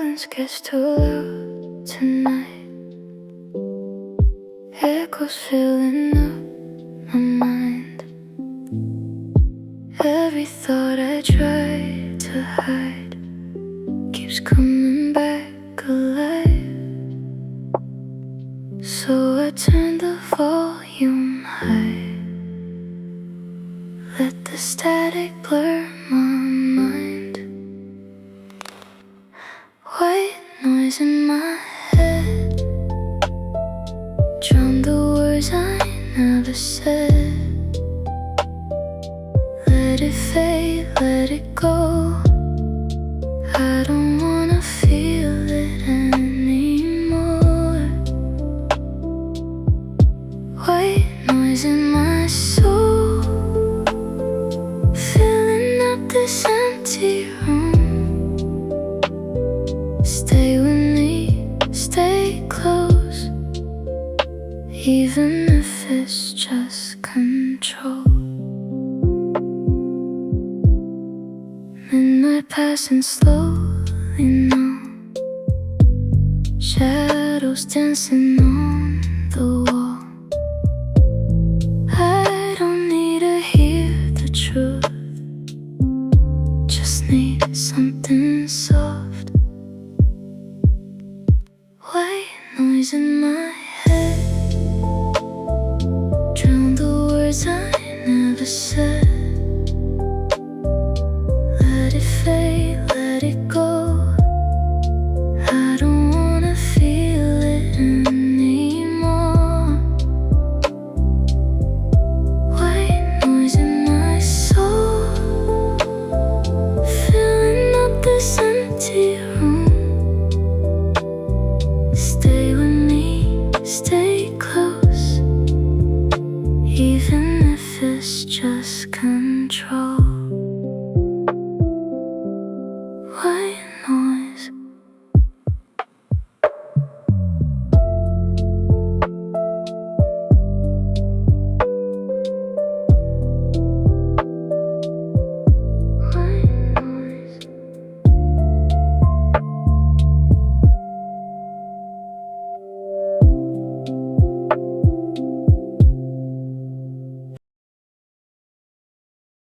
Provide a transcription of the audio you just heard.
silence gets too loud tonight. Echoes filling up my mind. Every thought I try to hide keeps coming back alive. So I turn the volume high, let the static blur my mind. White noise in my head, drown the words I never said. Let it fade, let it go. I don't wanna feel it anymore. White noise in my soul, filling up this empty room. Stay with me, stay close, even if it's just control. Midnight passing slowly now, shadows dancing on the wall. I don't need to hear the truth, just need something soft. White noise in my head, drown the words I never said. Let it fade, let it go. I don't wanna feel it anymore. White noise in my soul, filling up this empty room. Stay with me, stay close, even if it's just